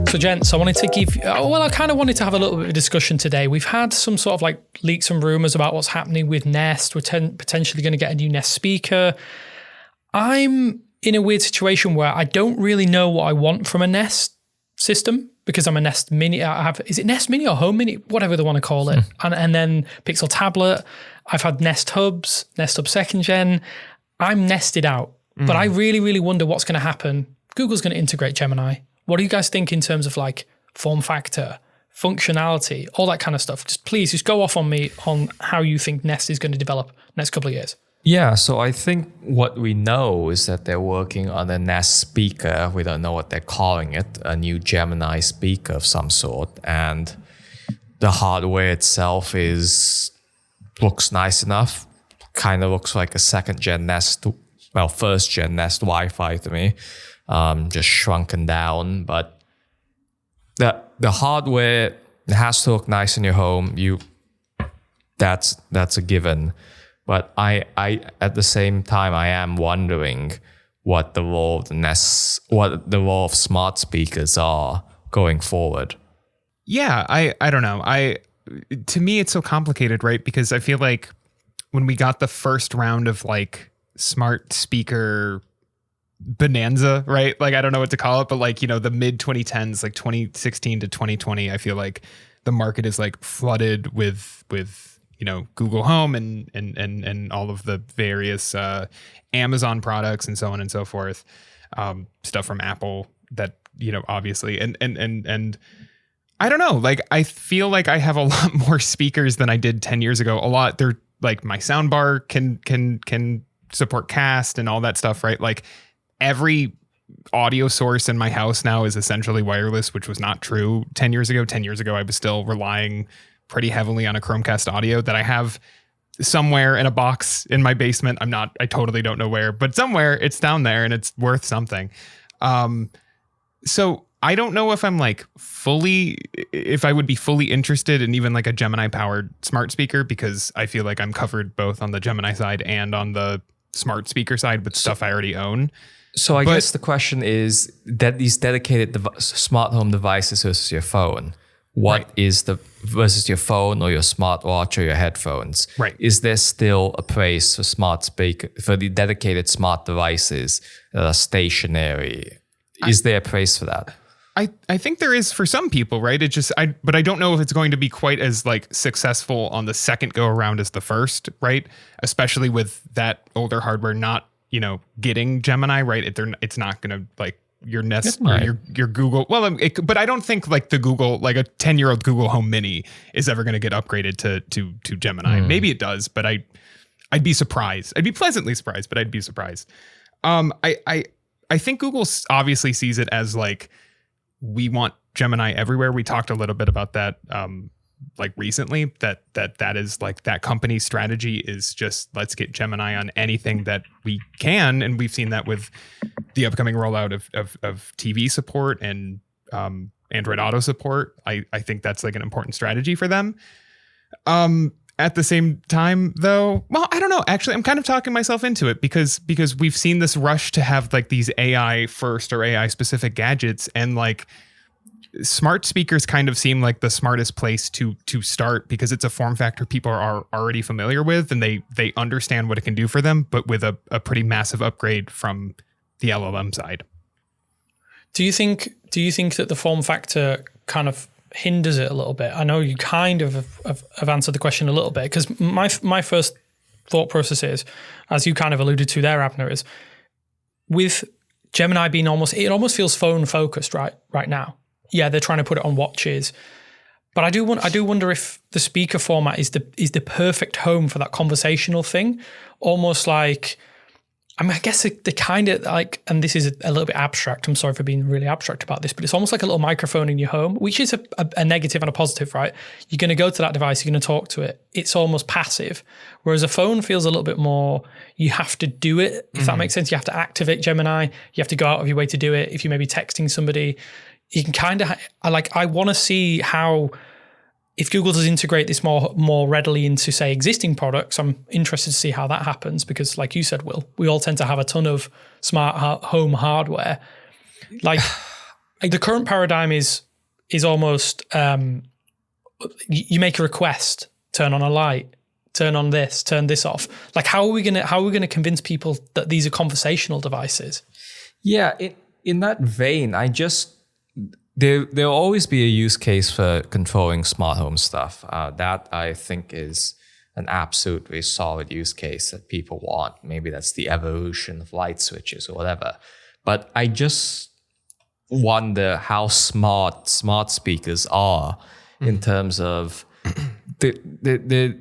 So gents, I wanted to I kind of wanted to have a little bit of a discussion today. We've had some sort of like leaks and rumors about what's happening with Nest. We're potentially going to get a new Nest speaker. I'm in a weird situation where I don't really know what I want from a Nest system because I'm a Nest Mini. Is it Nest Mini or Home Mini? Whatever they want to call it. And then Pixel tablet. I've had Nest Hubs, Nest Hub 2nd Gen. I'm nested out, but I really, really wonder what's going to happen. Google's going to integrate Gemini. What do you guys think in terms of like form factor, functionality, all that kind of stuff? Just go off on me on how you think Nest is going to develop next couple of years. Yeah, so I think what we know is that they're working on a Nest speaker. We don't know what they're calling it, a new Gemini speaker of some sort. And the hardware itself looks nice enough. Kind of looks like a 2nd Gen Nest, 1st Gen Nest Wi-Fi to me. Just shrunken down, but the hardware has to look nice in your home. That's a given. But I at the same time I am wondering what the role of the Nest, what the role of smart speakers are going forward. Yeah, I don't know. To me it's so complicated, right? Because I feel like when we got the first round of like smart speaker bonanza, right? Like, I don't know what to call it, but like, the mid 2010s, like 2016 to 2020, I feel like the market is like flooded with Google Home and all of the various Amazon products and so on and so forth. Stuff from Apple that, obviously, and I don't know, like, I feel like I have a lot more speakers than I did 10 years ago. They're like, my soundbar can support cast and all that stuff, right? Like, every audio source in my house now is essentially wireless, which was not true 10 years ago. 10 years ago, I was still relying pretty heavily on a Chromecast audio that I have somewhere in a box in my basement. I totally don't know where, but somewhere it's down there and it's worth something. So I don't know if I'm like if I would be fully interested in even like a Gemini-powered smart speaker, because I feel like I'm covered both on the Gemini side and on the smart speaker side with stuff I already own. So I guess the question is that these dedicated smart home devices versus your phone. What is versus your phone or your smartwatch or your headphones? Right. Is there still a place for the dedicated smart devices that are stationary? Is there a place for that? I think there is for some people, right? But I don't know if it's going to be quite as like successful on the second go around as the first, right? Especially with that older hardware not, getting Gemini, right? It's not going to like your Nest or your Google. Well, but I don't think like the Google, like a 10-year-old Google Home Mini is ever going to get upgraded to Gemini. Maybe it does, but I'd be surprised. I'd be pleasantly surprised, but I'd be surprised. I think Google obviously sees it as like, we want Gemini everywhere. We talked a little bit about that like recently, that is like that company's strategy is just let's get Gemini on anything that we can. And we've seen that with the upcoming rollout of TV support and Android Auto support. I think that's like an important strategy for them. At the same time, though, well, I don't know. Actually, I'm kind of talking myself into it because we've seen this rush to have like these AI first or AI specific gadgets, and like smart speakers kind of seem like the smartest place to start because it's a form factor people are already familiar with and they understand what it can do for them, but with a pretty massive upgrade from the LLM side. Do you think that the form factor kind of hinders it a little bit? I know you kind of have answered the question a little bit, because my first thought process is, as you kind of alluded to there, Abner, is with Gemini being it almost feels phone focused right now. Yeah, they're trying to put it on watches, but I do wonder if the speaker format is the perfect home for that conversational thing, almost like. I mean, I guess they kind of like, and this is a little bit abstract. I'm sorry for being really abstract about this, but it's almost like a little microphone in your home, which is a negative and a positive, right? You're going to go to that device, you're going to talk to it. It's almost passive. Whereas a phone feels a little bit more, you have to do it, if that makes sense. You have to activate Gemini. You have to go out of your way to do it. If you may be texting somebody, you can kind of, I want to see how if Google does integrate this more readily into, say, existing products, I'm interested to see how that happens because, like you said, Will, we all tend to have a ton of smart home hardware. Like the current paradigm is almost you make a request, turn on a light, turn on this, turn this off. Like how are we gonna convince people that these are conversational devices? Yeah, in that vein, there'll always be a use case for controlling smart home stuff. That I think is an absolutely solid use case that people want. Maybe that's the evolution of light switches or whatever. But I just wonder how smart speakers are in terms of the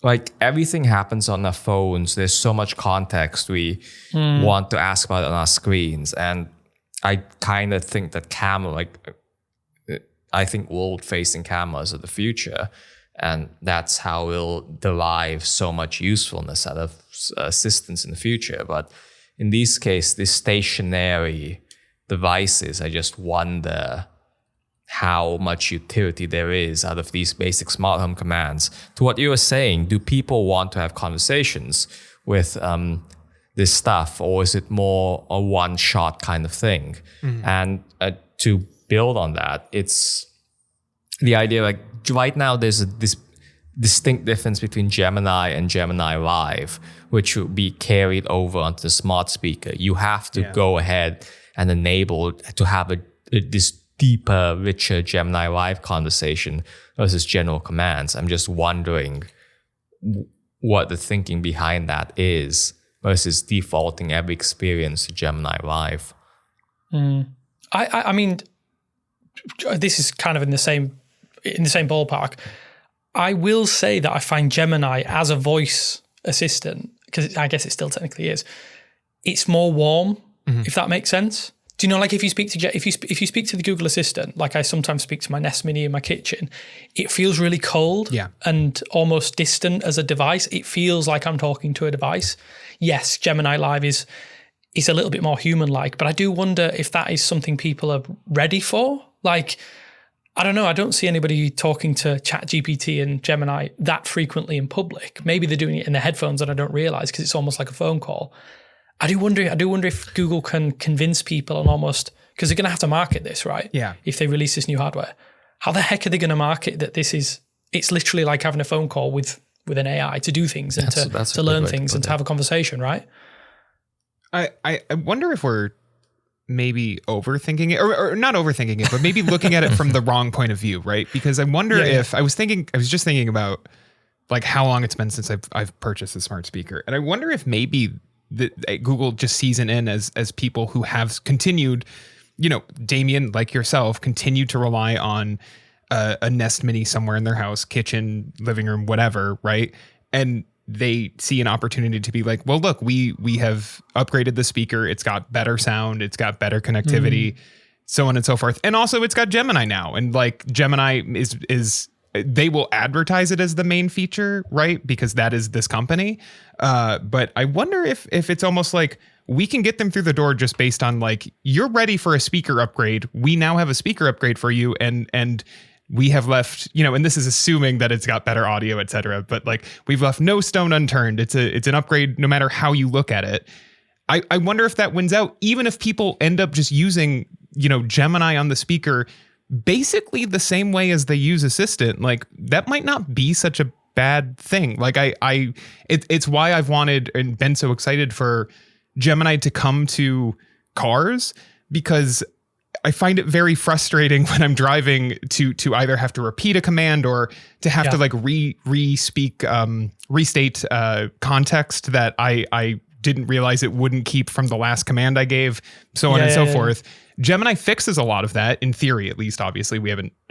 like everything happens on our phones. There's so much context we want to ask about on our screens. And I kind of think that I think world-facing cameras are the future. And that's how we'll derive so much usefulness out of assistants in the future. But in this case, these stationary devices, I just wonder how much utility there is out of these basic smart home commands. To what you were saying, do people want to have conversations with this stuff, or is it more a one-shot kind of thing? And to build on that, it's the idea like right now there's this distinct difference between Gemini and Gemini Live, which will be carried over onto the smart speaker. You have to go ahead and enable to have this deeper, richer Gemini Live conversation versus general commands. I'm just wondering what the thinking behind that is versus defaulting every experience to Gemini Live. I mean, this is kind of in the same ballpark. I will say that I find Gemini as a voice assistant, because I guess it still technically is, it's more warm, if that makes sense. Do you know, like if you speak to if you speak to the Google Assistant, like I sometimes speak to my Nest Mini in my kitchen, it feels really cold and almost distant as a device. It feels like I'm talking to a device. Yes, Gemini Live is a little bit more human-like, but I do wonder if that is something people are ready for. Like, I don't know. I don't see anybody talking to ChatGPT and Gemini that frequently in public. Maybe they're doing it in their headphones and I don't realize because it's almost like a phone call. I do wonder if Google can convince people and almost, because they're going to have to market this, right? Yeah. If they release this new hardware, how the heck are they going to market that it's literally like having a phone call with an AI to do things and to learn things and to have a conversation, right? I wonder if we're maybe overthinking it or not overthinking it, but maybe looking at it from the wrong point of view, right? Because I wonder if I was just thinking about like how long it's been since I've purchased a smart speaker. And I wonder if maybe Google just sees it in as people who have continued, Damien, like yourself, continued to rely on a Nest Mini somewhere in their house, kitchen, living room, whatever, right? And they see an opportunity to be like, well, look, we have upgraded the speaker. It's got better sound. It's got better connectivity, so on and so forth. And also it's got Gemini now. And like Gemini is they will advertise it as the main feature, right? Because that is this company. But I wonder if it's almost like we can get them through the door just based on like, you're ready for a speaker upgrade. We now have a speaker upgrade for you. And we have left, and this is assuming that it's got better audio, et cetera. But like we've left no stone unturned. It's an upgrade no matter how you look at it. I wonder if that wins out, even if people end up just using, Gemini on the speaker basically the same way as they use Assistant. Like that might not be such a bad thing. Like it's why I've wanted and been so excited for Gemini to come to cars, because I find it very frustrating when I'm driving to either have to repeat a command or to have to like restate context that I didn't realize it wouldn't keep from the last command I gave, so on and so forth. Gemini fixes a lot of that, in theory, at least. Obviously,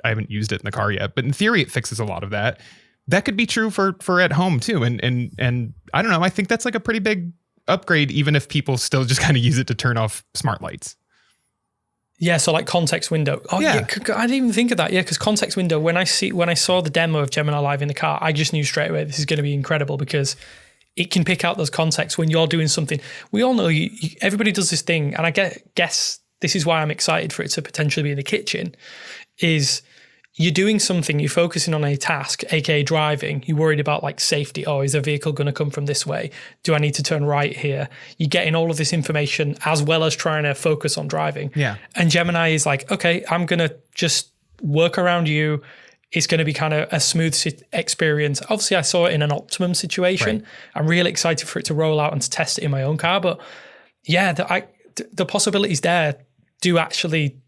I haven't used it in the car yet, but in theory, it fixes a lot of that. That could be true for at home too. And I don't know. I think that's like a pretty big upgrade, even if people still just kind of use it to turn off smart lights. Yeah, so like context window. Oh yeah, I didn't even think of that. Yeah, because context window. When I saw the demo of Gemini Live in the car, I just knew straight away this is going to be incredible because it can pick out those contexts when you're doing something. We all know everybody does this thing, and I guess this is why I'm excited for it to potentially be in the kitchen. Is you're doing something, you're focusing on a task, aka driving, you're worried about like safety. Oh, is a vehicle going to come from this way? Do I need to turn right here? You're getting all of this information as well as trying to focus on driving. Yeah. And Gemini is like, okay, I'm going to just work around you. It's going to be kind of a smooth experience. Obviously, I saw it in an optimum situation. Right. I'm really excited for it to roll out and to test it in my own car. But yeah, the possibilities there do actually,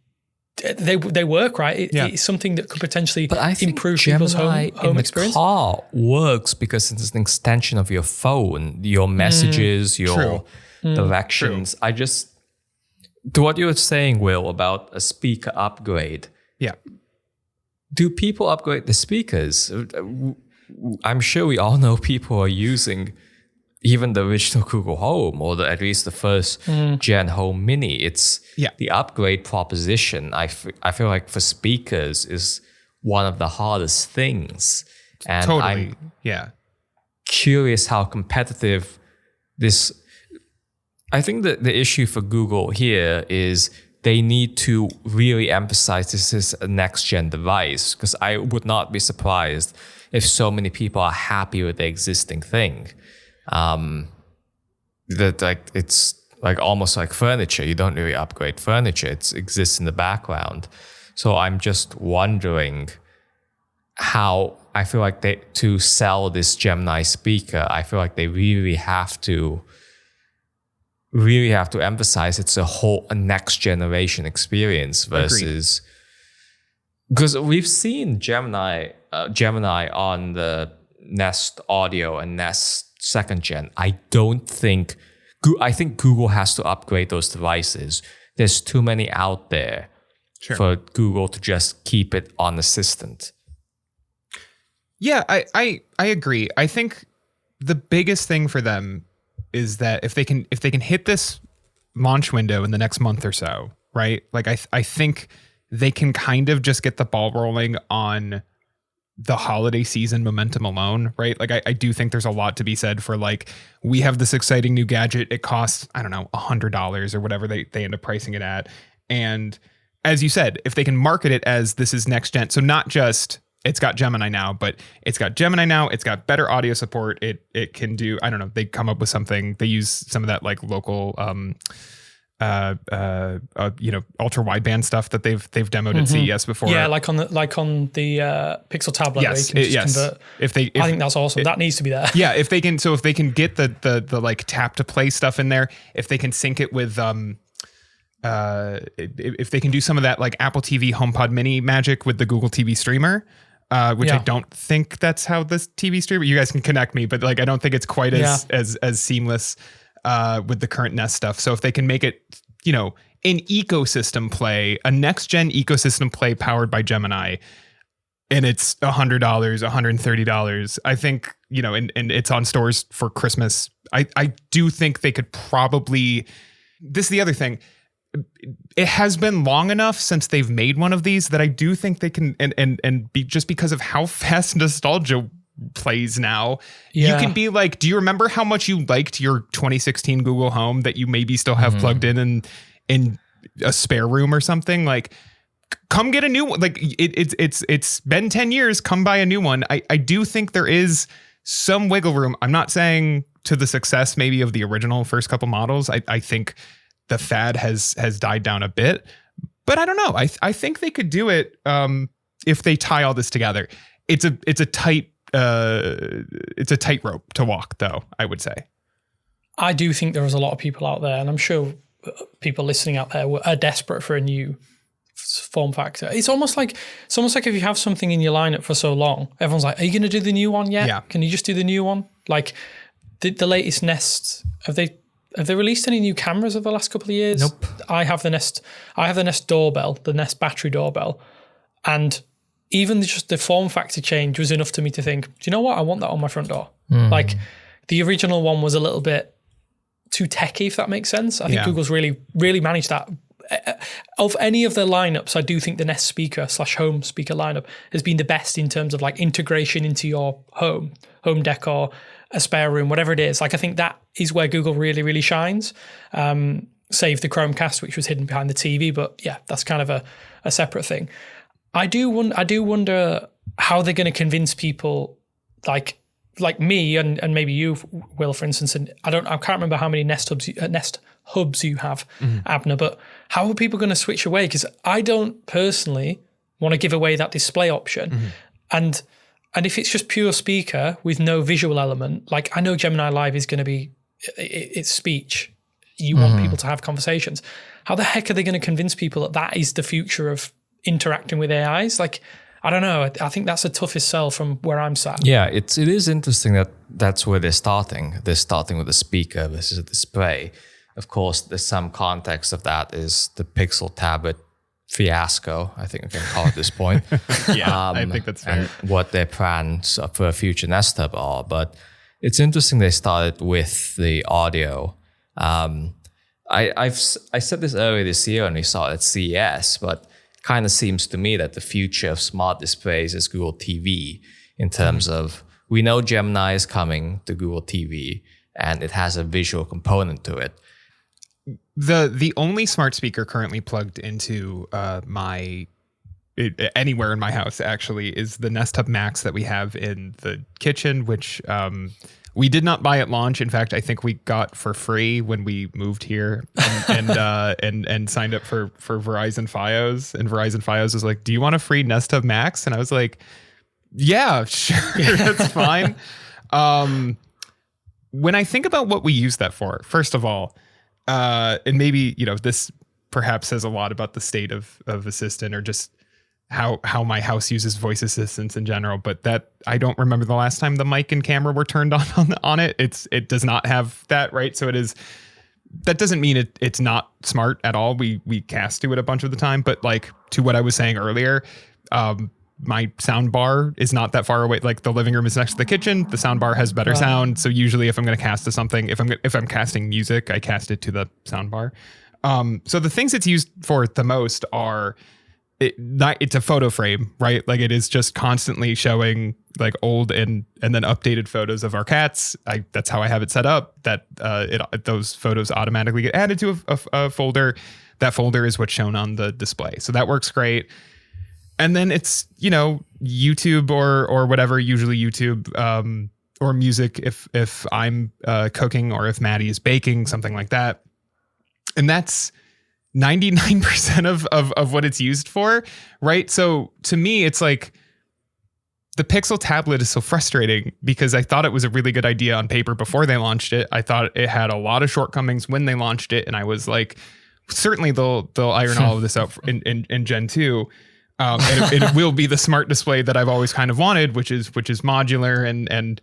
they work, right? It's something that could potentially improve people's home experience. Car works because it's an extension of your phone, your messages, your directions. True. To what you were saying, Will, about a speaker upgrade. Yeah. Do people upgrade the speakers? I'm sure we all know people are using even the original Google Home or at least the first gen Home Mini. It's the upgrade proposition. I feel like for speakers is one of the hardest things. And totally. I'm curious how competitive this... I think that the issue for Google here is they need to really emphasize this is a next-gen device, because I would not be surprised if so many people are happy with the existing thing. That like it's like almost like furniture. You don't really upgrade furniture. It exists in the background. So I'm just wondering how I feel like to sell this Gemini speaker, I feel like they really have to emphasize it's a next generation experience versus... Because we've seen Gemini on the Nest Audio and Nest second gen. I think Google has to upgrade those devices. There's too many out there for Google to just keep it on Assistant. Yeah, I agree. I think the biggest thing for them is that if they can hit this launch window in the next month or so, right? Like I think they can kind of just get the ball rolling on the holiday season momentum alone, right? Like I do think there's a lot to be said for like, we have this exciting new gadget. It costs, I don't know, $100 or whatever they end up pricing it at. And as you said, if they can market it as this is next gen, so not just it's got Gemini now, but it's got Gemini now, it's got better audio support. It can do, I don't know, they come up with something, they use some of that like local ultra wideband stuff that they've demoed at CES before. Yeah, like on the Pixel tablet. Yes, where you can just convert. I think that's awesome. That needs to be there. Yeah, if they can get the like tap to play stuff in there, if they can sync it with if they can do some of that like Apple TV HomePod Mini magic with the Google TV streamer. Which I don't think that's how this TV streamer. You guys can connect me, but like I don't think it's quite as seamless with the current Nest stuff. So if they can make it, an ecosystem play, a next gen ecosystem play powered by Gemini, and it's $100, $130, I think, and it's on stores for Christmas. I do think they could probably. This is the other thing. It has been long enough since they've made one of these that I do think they can, and be just because of how fast nostalgia plays now. You can be like, do you remember how much you liked your 2016 Google Home that you maybe still have plugged in a spare room or something? Like, come get a new one. Like it's been 10 years. Come buy a new one. I do think there is some wiggle room. I'm not saying to the success maybe of the original first couple models. I think the fad has died down a bit, but I don't know. I think they could do it if they tie all this together. It's a tightrope to walk, though, I would say. I do think there is a lot of people out there, and I'm sure people listening out there are desperate for a new form factor. It's almost like if you have something in your lineup for so long, everyone's like, "Are you going to do the new one yet? Yeah. Can you just do the new one?" Like the latest Nest, have they released any new cameras over the last couple of years? Nope. I have the Nest doorbell, the Nest battery doorbell, and even just the form factor change was enough to me to think, do you know what? I want that on my front door. Like the original one was a little bit too techy, if that makes sense. I think Google's really, really managed that. Of any of their lineups, I do think the Nest speaker / home speaker lineup has been the best in terms of like integration into your home decor, a spare room, whatever it is. Like I think that is where Google really, really shines. Save the Chromecast, which was hidden behind the TV, but yeah, that's kind of a separate thing. I do wonder how they're going to convince people like me and maybe you, Will, for instance. And I can't remember how many Nest hubs you have, Abner, but how are people going to switch away? Because I don't personally want to give away that display option. And if it's just pure speaker with no visual element, like I know Gemini Live is going to be, it's speech. You want people to have conversations. How the heck are they going to convince people that that is the future of interacting with AIs? Like, I don't know. I think that's the toughest sell from where I'm sat. Yeah, it is interesting that that's where they're starting. They're starting with a speaker versus a display. Of course, there's some context of that is the Pixel tablet fiasco, I think we can call it at this point. I think that's fair. And what their plans for a future Nest Hub are. But it's interesting they started with the audio. I said this earlier this year when we saw it at CES, but kind of seems to me that the future of smart displays is Google TV in terms of we know Gemini is coming to Google TV and it has a visual component to it. The only smart speaker currently plugged into anywhere in my house actually is the Nest Hub Max that we have in the kitchen, which we did not buy at launch. In fact, I think we got for free when we moved here and signed up for Verizon Fios. And Verizon Fios was like, "Do you want a free Nest Hub Max?" And I was like, "Yeah, sure, that's fine." When I think about what we use that for, first of all, and maybe this perhaps says a lot about the state of Assistant or just how my house uses voice assistants in general, but that I don't remember the last time the mic and camera were turned on it. It does not have that, right? So that doesn't mean it's not smart at all. We cast to it a bunch of the time, but like to what I was saying earlier, my sound bar is not that far away. Like the living room is next to the kitchen. The sound bar has better sound. So usually if I'm going to cast to something, if I'm casting music, I cast it to the sound bar. So the things it's used for the most are it's a photo frame, right? Like it is just constantly showing like old and then updated photos of our cats. That's how I have it set up, that those photos automatically get added to a folder. That folder is what's shown on the display. So that works great. And then it's, YouTube or whatever, usually YouTube, or music if I'm cooking or if Maddie is baking, something like that. And that's 99% of what it's used for, right? So to me, it's like the Pixel tablet is so frustrating because I thought it was a really good idea on paper before they launched it. I thought it had a lot of shortcomings when they launched it. And I was like, certainly they'll iron all of this out in Gen 2. And it will be the smart display that I've always kind of wanted, which is modular and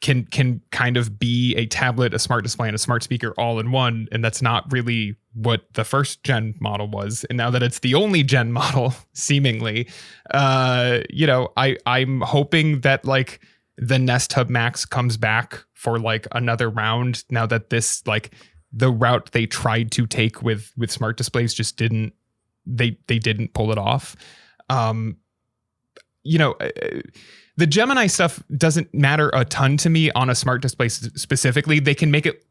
can kind of be a tablet, a smart display, and a smart speaker all in one. And that's not really what the first gen model was. And now that it's the only gen model, seemingly, I'm hoping that like the Nest Hub Max comes back for like another round now that this like the route they tried to take with smart displays just didn't pull it off. The Gemini stuff doesn't matter a ton to me on a smart display specifically. They can make it,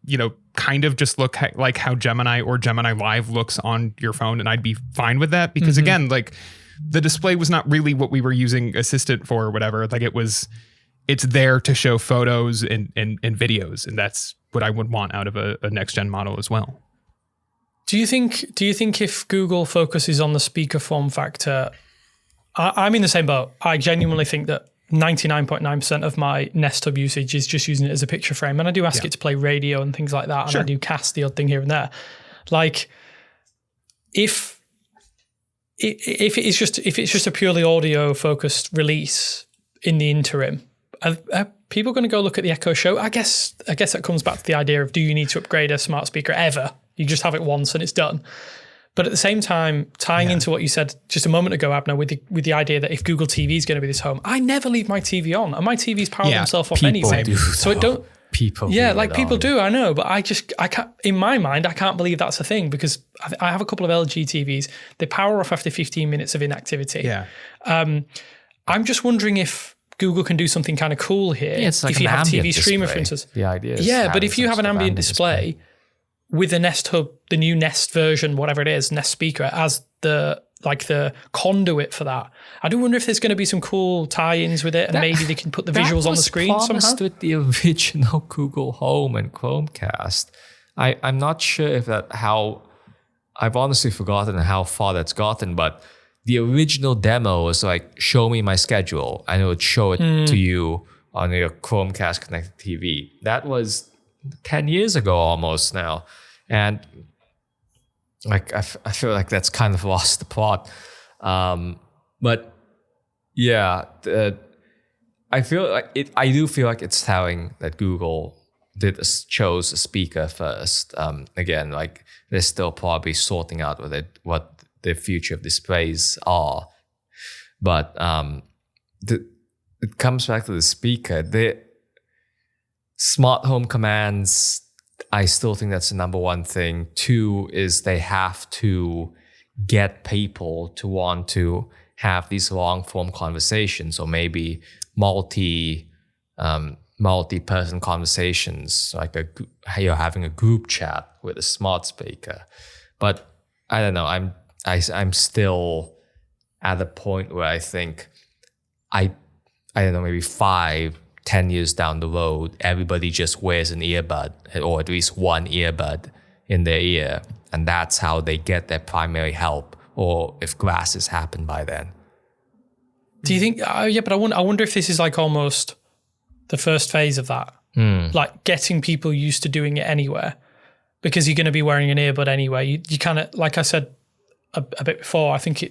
kind of just look like how Gemini or Gemini Live looks on your phone. And I'd be fine with that because again, like the display was not really what we were using Assistant for or whatever. Like it's there to show photos and videos. And that's what I would want out of a next gen model as well. Do you think if Google focuses on the speaker form factor, I'm in the same boat. I genuinely think that 99.9% of my Nest Hub usage is just using it as a picture frame. And I do ask it to play radio and things like that. And I do cast the odd thing here and there. Like if it's just a purely audio focused release in the interim, are people going to go look at the Echo Show? I guess that comes back to the idea of, do you need to upgrade a smart speaker ever? You just have it once and it's done. But at the same time, tying into what you said just a moment ago, Abner, with the idea that if Google TV is going to be this home, I never leave my TV on, and my TV's powered themselves off anyway. So it don't. People, people do. I know, but I can't. In my mind, I can't believe that's a thing because I have a couple of LG TVs. They power off after 15 minutes of inactivity. Yeah. I'm just wondering if Google can do something kind of cool here. Yeah, it's like if you have a TV streamer, display. for instance. The idea is but if you have an ambient display with a Nest Hub, the new Nest version, whatever it is, Nest speaker as the like the conduit for that. I do wonder if there's going to be some cool tie-ins with it, and maybe they can put the visuals on the screen somehow. That was promised with the original Google Home and Chromecast. I'm not sure if I've honestly forgotten how far that's gotten, but the original demo was like, show me my schedule, and it would show it to you on your Chromecast connected TV. That was 10 years ago almost now. And like I feel like that's kind of lost the plot. But yeah, I feel like I do feel like it's telling that Google chose a speaker first. Again, like they're still probably sorting out what the future of displays are. But it comes back to the speaker. The smart home commands, I still think that's the number one thing. 2 is they have to get people to want to have these long form conversations, or maybe multi-person conversations, like you're having a group chat with a smart speaker. But I don't know. I'm still at a point where I think I don't know, maybe 5-10 years down the road, everybody just wears an earbud, or at least one earbud in their ear, and that's how they get their primary help, or if glasses happen by then. Do you think? Yeah, but I wonder if this is like almost the first phase of that, like getting people used to doing it anywhere, because you're going to be wearing an earbud anyway. You kind of, like I said a bit before, I think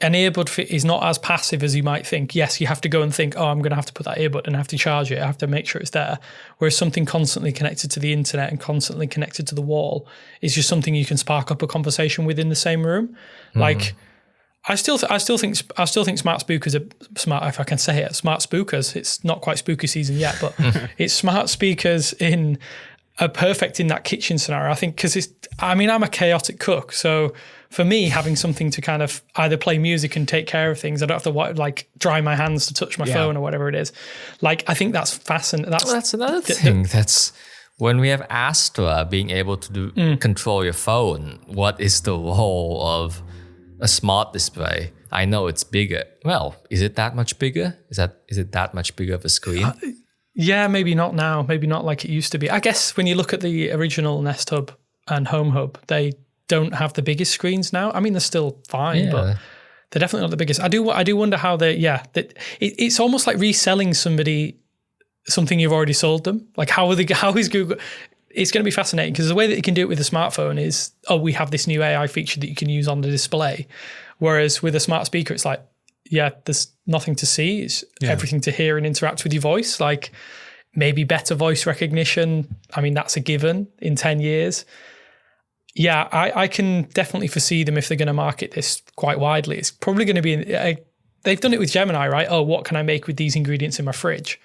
an earbud is not as passive as you might think. Yes, you have to go and think, oh, I'm going to have to put that earbud and I have to charge it. I have to make sure it's there. Whereas something constantly connected to the internet and constantly connected to the wall is just something you can spark up a conversation within the same room. Like, I still think smart speakers are smart. If I can say it, smart spookers. It's not quite spooky season yet, but it's smart speakers are perfect in that kitchen scenario. I think because I'm a chaotic cook, so for me, having something to kind of either play music and take care of things, I don't have to like dry my hands to touch my phone or whatever it is. Like, I think that's fascinating. That's another thing. That's when we have Astra being able to control your phone. What is the role of a smart display? I know it's bigger. Well, is it that much bigger? Is it that much bigger of a screen? Yeah, maybe not now. Maybe not like it used to be. I guess when you look at the original Nest Hub and Home Hub, they don't have the biggest screens now. I mean, they're still fine, but they're definitely not the biggest. I do wonder how it's almost like reselling somebody something you've already sold them. Like how is Google? It's going to be fascinating because the way that you can do it with a smartphone is, we have this new AI feature that you can use on the display. Whereas with a smart speaker, it's like, there's nothing to see. It's everything to hear and interact with your voice. Like maybe better voice recognition. I mean, that's a given in 10 years. Yeah, I can definitely foresee them if they're going to market this quite widely. It's probably going to be, they've done it with Gemini, right? Oh, what can I make with these ingredients in my fridge?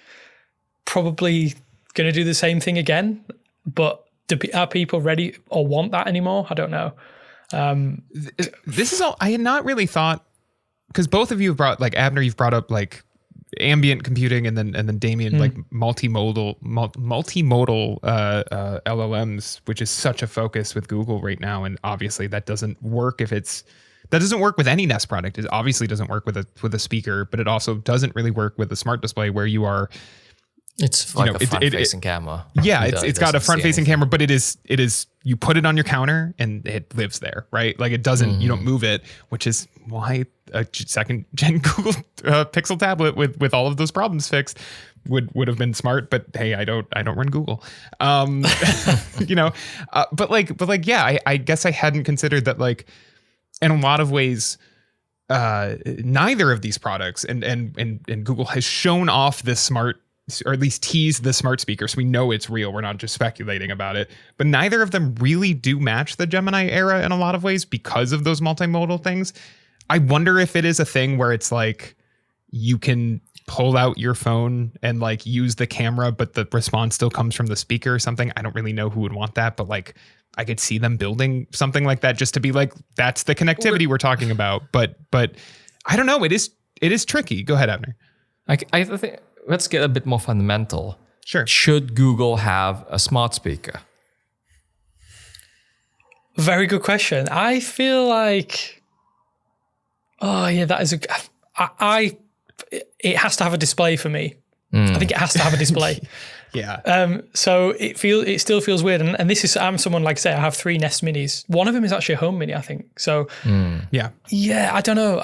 Probably going to do the same thing again. But are people ready or want that anymore? I don't know. This is all, I had not really thought, because both of you have brought, like Abner, you've brought up like ambient computing, and then Damien, like multimodal LLMs, which is such a focus with Google right now. And obviously that doesn't work that doesn't work with any Nest product. It obviously doesn't work with a speaker, but it also doesn't really work with a smart display where you are. It's like a front-facing camera. Yeah, it's got a front-facing camera, but it is you put it on your counter and it lives there, right? Like it doesn't, you don't move it, which is why a second-gen Google Pixel tablet with all of those problems fixed would have been smart. But hey, I don't run Google, but I guess I hadn't considered that, like, in a lot of ways, neither of these products and Google has shown off this smart, or at least tease the smart speaker, so we know it's real. We're not just speculating about it. But neither of them really do match the Gemini era in a lot of ways because of those multimodal things. I wonder if it is a thing where it's like you can pull out your phone and like use the camera, but the response still comes from the speaker or something. I don't really know who would want that, but like I could see them building something like that just to be like, that's the connectivity we're talking about. But I don't know. It is tricky. Go ahead, Abner. I think. Let's get a bit more fundamental. Sure. Should Google have a smart speaker? Very good question. I feel like Oh yeah, that is it has to have a display for me. I think it has to have a display. Yeah. So it still feels weird. And this is, I'm someone, like I say, I have 3 Nest Minis. One of them is actually a home mini, I think. So Yeah. I don't know.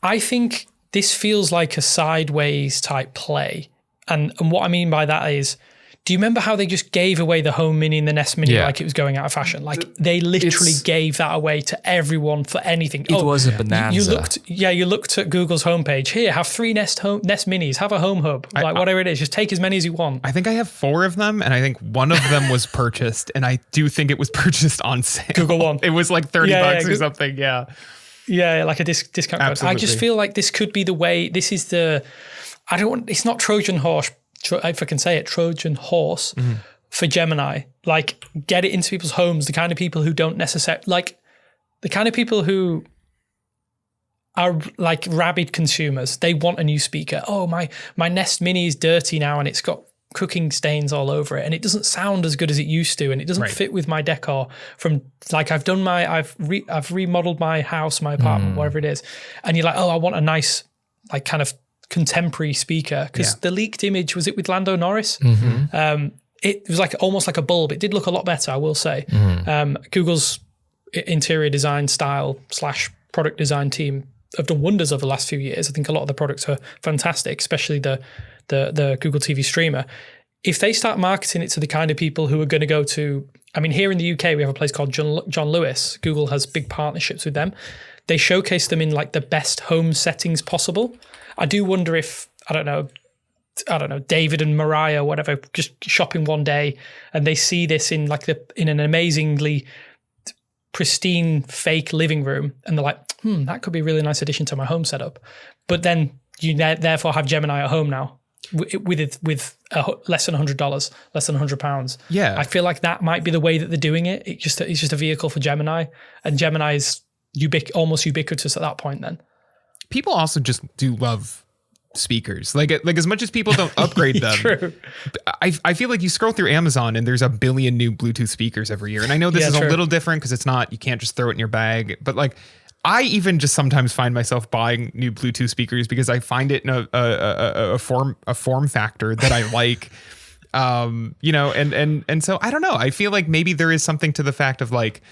I think this feels like a sideways type play. And what I mean by that is, do you remember how they just gave away the home mini and the Nest Mini like it was going out of fashion? Like they literally gave that away to everyone for anything. It was a bonanza. You looked at Google's homepage. Here, have 3 Nest Minis. Have a home hub. Whatever it is, just take as many as you want. I think I have 4 of them, and I think one of them was purchased, and I do think it was purchased on sale. Google One. It was like $30 or something. Yeah. Yeah, like a discount code. I just feel like this could be the way. This is it's not Trojan horse. If I can say it, Trojan horse for Gemini. Like, get it into people's homes. The kind of people who don't necessarily, like, the kind of people who are like rabid consumers. They want a new speaker. Oh, my Nest Mini is dirty now and it's got cooking stains all over it and it doesn't sound as good as it used to and it doesn't fit with my decor. From like, I've remodeled my house, my apartment, whatever it is, and you're like, oh, I want a nice, like, kind of contemporary speaker, because the leaked image, was it with Lando Norris? It was like almost like a bulb. It did look a lot better, I will say. Google's interior design style / product design team have done wonders over the last few years. I think a lot of the products are fantastic, especially the Google TV streamer. If they start marketing it to the kind of people who are going to go to, I mean, here in the UK, we have a place called John Lewis. Google has big partnerships with them. They showcase them in like the best home settings possible. I do wonder if, I don't know, David and Mariah, whatever, just shopping one day and they see this in like in an amazingly pristine fake living room and they're like, that could be a really nice addition to my home setup. But then you therefore have Gemini at home now with less than $100, less than £100. Yeah. I feel like that might be the way that they're doing it. It's just a vehicle for Gemini, and Gemini is almost ubiquitous at that point then. People also just do love speakers. Like as much as people don't upgrade them, True. I feel like you scroll through Amazon and there's a billion new Bluetooth speakers every year. And I know this is a little different because it's not, you can't just throw it in your bag. But like, I even just sometimes find myself buying new Bluetooth speakers because I find it in a form factor that I like. And so I don't know. I feel like maybe there is something to the fact of like,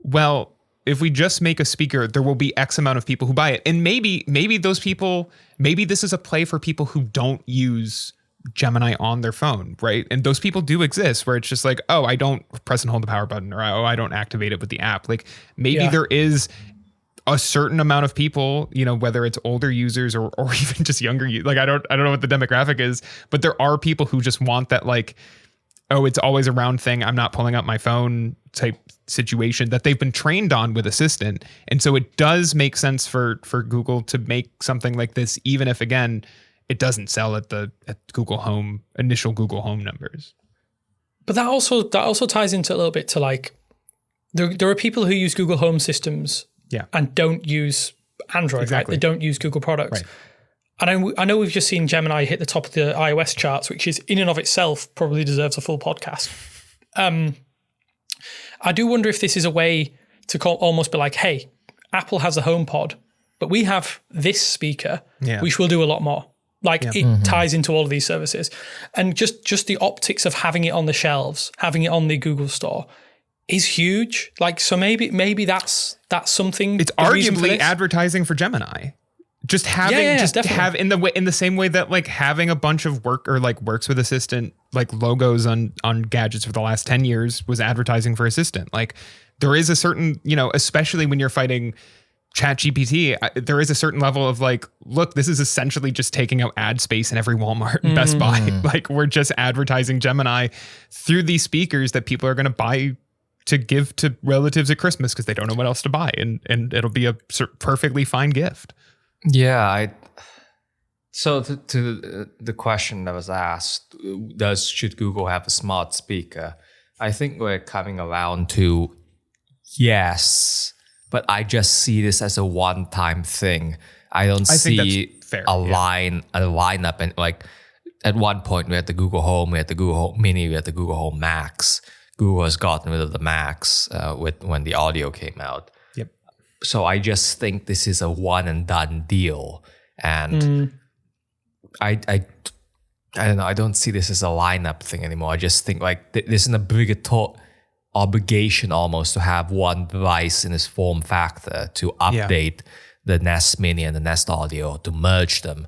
well, if we just make a speaker, there will be X amount of people who buy it. And maybe those people, maybe this is a play for people who don't use Gemini on their phone, right? And those people do exist where it's just like, oh, I don't press and hold the power button, or oh, I don't activate it with the app. Like maybe there is a certain amount of people, whether it's older users or even just younger, like I don't know what the demographic is, but there are people who just want that, like, oh, it's always around thing, I'm not pulling up my phone type situation that they've been trained on with Assistant. And so it does make sense for Google to make something like this, even if, again, it doesn't sell at Google Home, initial Google Home numbers. But that also ties into a little bit to like, there are people who use Google Home systems and don't use Android, exactly. Right? They don't use Google products. Right. And I know we've just seen Gemini hit the top of the iOS charts, which is in and of itself probably deserves a full podcast. I do wonder if this is a way to almost be like, hey, Apple has a HomePod, but we have this speaker, which will do a lot more. Like it ties into all of these services. And just the optics of having it on the shelves, having it on the Google store is huge. Like, so maybe that's something. It's arguably advertising for Gemini. Just having, have in the same way that like having a bunch of works with Assistant, like logos on gadgets for the last 10 years was advertising for Assistant. Like there is a certain, especially when you're fighting ChatGPT, there is a certain level of like, look, this is essentially just taking out ad space in every Walmart and Best Buy. Like we're just advertising Gemini through these speakers that people are going to buy to give to relatives at Christmas because they don't know what else to buy. And it'll be a perfectly fine gift. Yeah, so to the question that was asked, should Google have a smart speaker? I think we're coming around to yes, but I just see this as a one-time thing. I don't see a lineup, and like at one point we had the Google Home, we had the Google Home Mini, we had the Google Home Max. Google has gotten rid of the Max when the audio came out. So I just think this is a one and done deal. And I don't know. I don't see this as a lineup thing anymore. I just think like there's an obligatory obligation almost to have one device in its form factor to update the Nest Mini and the Nest Audio, to merge them.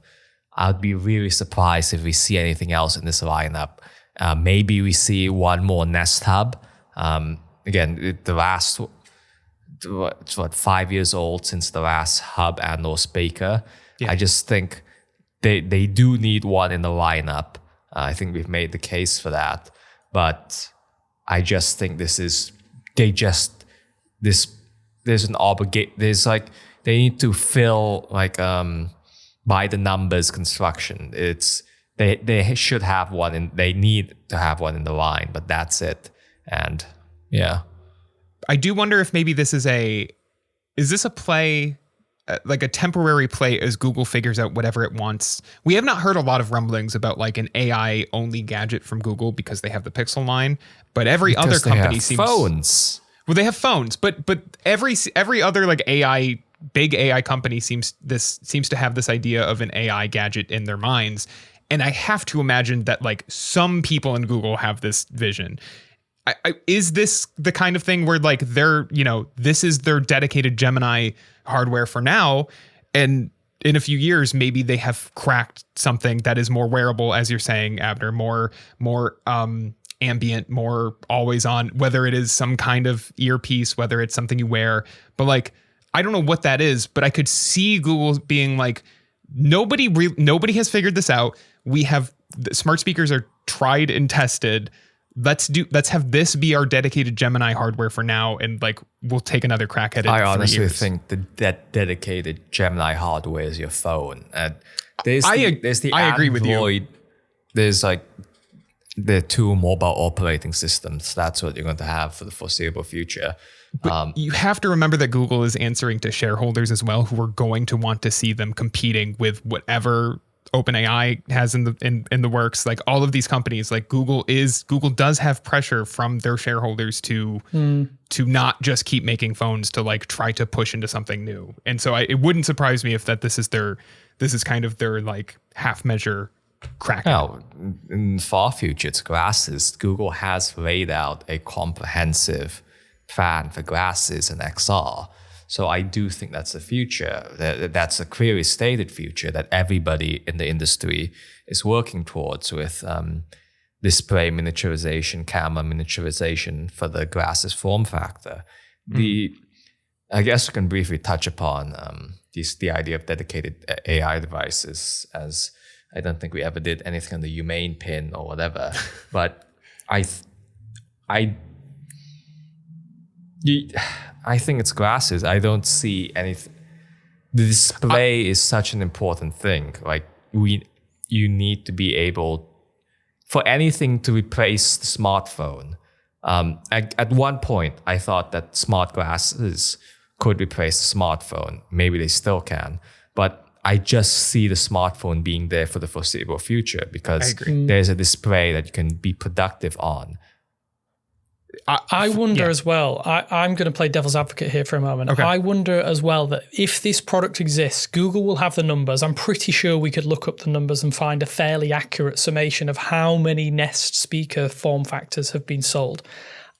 I'd be really surprised if we see anything else in this lineup. Maybe we see one more Nest Hub. Again, the last, it's 5 years old since the last hub and or speaker. Yeah. I just think they do need one in the lineup. I think we've made the case for that. But I just think there's an obligation. There's like, they need to fill like by the numbers construction. They should have one they need to have one in the line, but that's it. And yeah, I do wonder if maybe is this a play, like a temporary play as Google figures out whatever it wants. We have not heard a lot of rumblings about like an AI only gadget from Google because they have the Pixel line, but every other company seems phones. Well, they have phones, but every other like big AI company seems to have this idea of an AI gadget in their minds. And I have to imagine that like some people in Google have this vision. Is this the kind of thing where like this is their dedicated Gemini hardware for now, and in a few years maybe they have cracked something that is more wearable, as you're saying, Abner, more ambient, more always on, whether it is some kind of earpiece, whether it's something you wear, but like I don't know what that is, but I could see Google being like, nobody has figured this out. We have smart speakers are tried and tested. Let's have this be our dedicated Gemini hardware for now, and like we'll take another crack at it. I honestly think that dedicated Gemini hardware is your phone. And there's the I agree with you. There's like the two mobile operating systems. That's what you're going to have for the foreseeable future. But you have to remember that Google is answering to shareholders as well, who are going to want to see them competing with whatever OpenAI has in the works. Like all of these companies, like Google does have pressure from their shareholders to not just keep making phones, to like try to push into something new. And so it wouldn't surprise me if this is kind of their like half measure crack. Now, in the far future, it's glasses. Google has laid out a comprehensive plan for glasses and XR. So I do think that's the future. That's a clearly stated future that everybody in the industry is working towards, with display miniaturization, camera miniaturization for the glasses form factor. I guess we can briefly touch upon the idea of dedicated AI devices, as I don't think we ever did anything on the humane pin or whatever. But I think it's glasses. I don't see anything. The display is such an important thing. Like you need to be able, for anything to replace the smartphone. At one point, I thought that smart glasses could replace the smartphone. Maybe they still can, but I just see the smartphone being there for the foreseeable future because there's a display that you can be productive on. I wonder as well, I'm going to play devil's advocate here for a moment. Okay. I wonder as well that if this product exists, Google will have the numbers. I'm pretty sure we could look up the numbers and find a fairly accurate summation of how many Nest speaker form factors have been sold.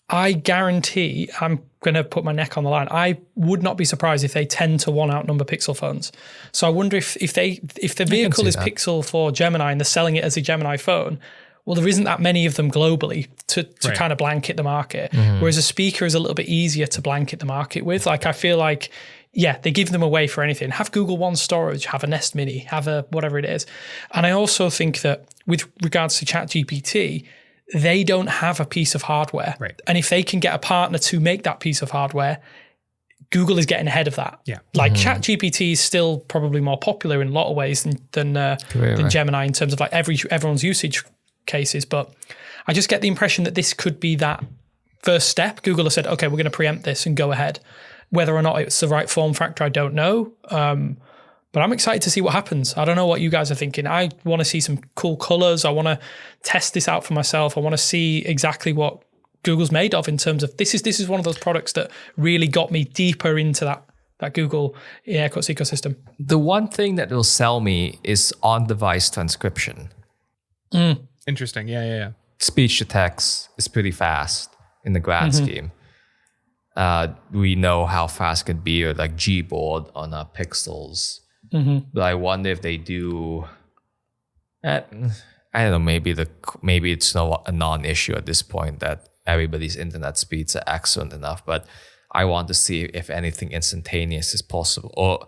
I guarantee, I'm going to put my neck on the line, I would not be surprised if they 10-1 outnumber Pixel phones. So I wonder if the vehicle is Pixel for Gemini and they're selling it as a Gemini phone, well, there isn't that many of them globally to kind of blanket the market. Whereas a speaker is a little bit easier to blanket the market with. Like, I feel like, they give them away for anything. Have Google One storage, have a Nest Mini, have a whatever it is. And I also think that with regards to ChatGPT, they don't have a piece of hardware. Right. And if they can get a partner to make that piece of hardware, Google is getting ahead of that. Yeah. Like ChatGPT is still probably more popular in a lot of ways than Gemini in terms of like everyone's usage cases, but I just get the impression that this could be that first step. Google has said, okay, we're going to preempt this and go ahead. Whether or not it's the right form factor, I don't know. But I'm excited to see what happens. I don't know what you guys are thinking. I want to see some cool colors. I want to test this out for myself. I want to see exactly what Google's made of in terms of this is one of those products that really got me deeper into that that Google air quotes ecosystem. The one thing that will sell me is on-device transcription. Interesting. Yeah. Speech to text is pretty fast in the grand scheme. We know how fast it can be with like Gboard on our Pixels. But I wonder if they do. I don't know. Maybe it's a non-issue at this point that everybody's internet speeds are excellent enough. But I want to see if anything instantaneous is possible, or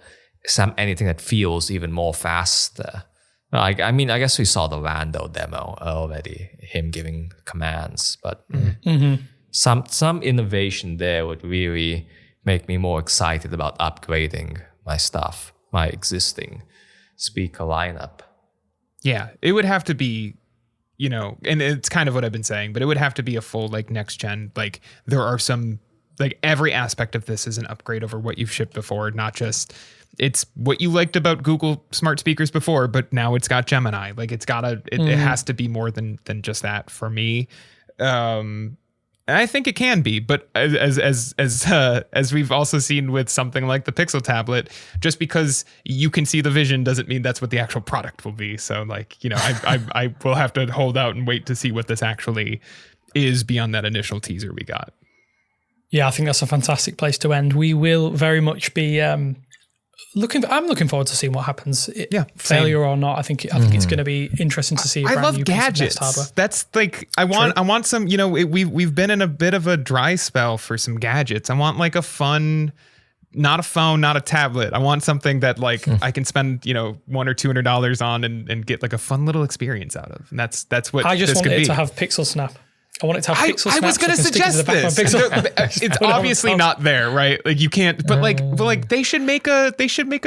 anything that feels even more faster. I mean, I guess we saw the Lando demo already, him giving commands, but some innovation there would really make me more excited about upgrading my stuff, my existing speaker lineup. Yeah, it would have to be, and it's kind of what I've been saying, but it would have to be a full like next gen. Like there are some, like every aspect of this is an upgrade over what you've shipped before, not just it's what you liked about Google smart speakers before, but now it's got Gemini. Like it has to be more than just that for me. And I think it can be, but as we've also seen with something like the Pixel tablet, just because you can see the vision doesn't mean that's what the actual product will be. So like, I will have to hold out and wait to see what this actually is beyond that initial teaser we got. Yeah, I think that's a fantastic place to end. We will very much be I'm looking forward to seeing what happens. Failure or not, I think it's going to be interesting to see. I love gadgets. That's like I want some. We've been in a bit of a dry spell for some gadgets. I want like a fun, not a phone, not a tablet. I want something that like I can spend $100 or $200 on and get like a fun little experience out of. And that's what I just this want could it be. to have Pixel Snap. I want it to have Pixel Snap. I was going to suggest this. It's obviously not there, right? Like you can't. But like they should make a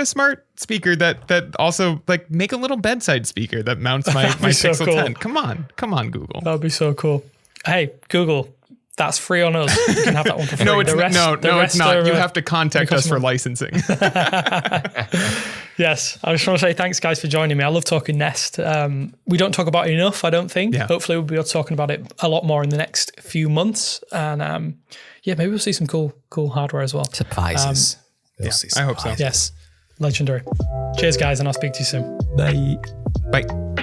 smart speaker that also like make a little bedside speaker that mounts my so Pixel cool. 10. Come on, Google. That would be so cool. Hey, Google. That's free on us. You can have that one for free. No, it's not. You have to contact us for licensing. Yes. I just want to say thanks, guys, for joining me. I love talking Nest. We don't talk about it enough, I don't think. Yeah. Hopefully, we'll be talking about it a lot more in the next few months. And maybe we'll see some cool hardware as well. Surprises. I hope so. Yes. Legendary. Cheers, guys, and I'll speak to you soon. Bye. Bye.